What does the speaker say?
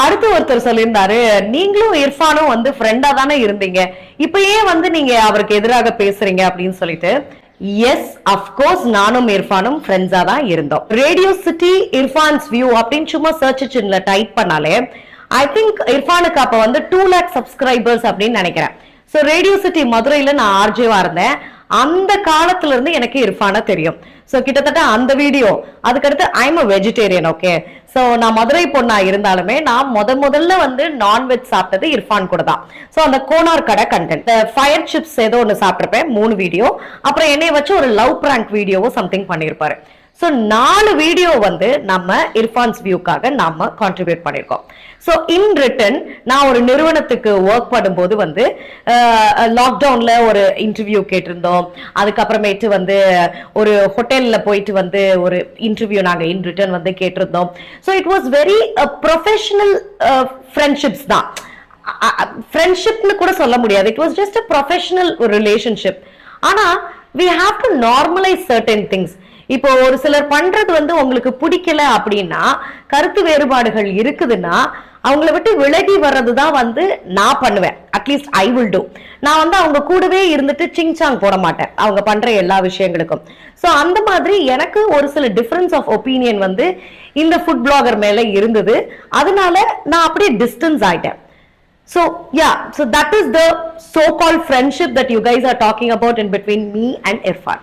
அடுத்து ஒருத்தர் சொல்லியிருந்தாரு, நீங்களும் இர்ஃபானும் வந்து ஃப்ரெண்டா தானே இருந்தீங்க, இப்ப ஏன் வந்து நீங்க அவருக்கு எதிராக பேசுறீங்க அப்படின்னு சொல்லிட்டு. எஸ், அப்கோர்ஸ் நானும் இர்ஃபானும் ஃப்ரெண்ட்ஸா தான் இருந்தோம். ரேடியோ சிட்டி இர்ஃபான்ஸ் வியூ அப்படின்னு சும்மா சர்ச் இன்ஜின்ல டைப் பண்ணாலே ஐ திங்க் இர்ஃபானுக்கு அப்ப வந்து 2 lakh சப்ஸ்கிரைபர்ஸ் அப்படின்னு நினைக்கிறேன். ஸோ ரேடியோ சிட்டி மதுரையில நான் ஆர்ஜேவா இருந்தேன். அந்த காலத்துல இருந்து எனக்கு இர்ஃபானா தெரியும். சோ கிட்டத்தட்ட அந்த வீடியோ, அதுக்கடுத்து I'm a vegetarian. Okay, so நான் மதுரை பொண்ணா இருந்தாலுமே நான் முதல்ல வந்து நான்வெஜ் சாப்பிட்டது இர்ஃபான் கூட தான். சோ அந்த கோனார் கடை கண்டென்ட், ஃபயர் சிப்ஸ் ஏதோ ஒன்று சாப்பிட்ருப்பேன் 3 வீடியோ, அப்புறம் என்னைய வச்சு ஒரு லவ் பிராங்க் வீடியோவோ சம்திங் பண்ணியிருப்பாரு. ஸோ 4 வீடியோ வந்து நம்ம இர்ஃபான்ஸ் வியூக்காக நாம கான்ட்ரிபியூட் பண்ணியிருக்கோம். ஸோ இன் ரிட்டன் நான் ஒரு நிறுவனத்துக்கு ஒர்க் பண்ணும்போது வந்து லாக்டவுன்ல ஒரு இன்டர்வியூ கேட்டிருந்தோம். அதுக்கப்புறமேட்டு வந்து ஒரு ஹோட்டல்ல போயிட்டு வந்து ஒரு இன்டர்வியூ நாங்கள் இன் ரிட்டன் வந்து கேட்டிருந்தோம். So it was very professional friendships தான். ஃப்ரெண்ட்ஷிப்னு கூட சொல்ல முடியாது, it was just a professional relationship. ஆனா we have to normalize certain things. இப்போ ஒரு சிலர் பண்றது வந்து உங்களுக்கு பிடிக்கல அப்படின்னா, கருத்து வேறுபாடுகள் இருக்குதுன்னா அவங்கள விட்டு விலகி வர்றதுதான் வந்து நான் பண்ணுவேன். At least I will do. நான் வந்து அவங்க கூடவே இருந்துட்டு சிங்சாங் போட மாட்டேன் அவங்க பண்ற எல்லா விஷயங்களுக்கும். ஸோ அந்த மாதிரி எனக்கு ஒரு சில டிஃபரன்ஸ் ஆஃப் ஒப்பீனியன் வந்து இந்த ஃபுட் பிளாகர் மேல இருந்தது. அதனால நான் அப்படியே டிஸ்டன்ஸ் ஆயிட்டேன். So yeah, so that is the so-called friendship that you guys are talking about in between me and Irfan.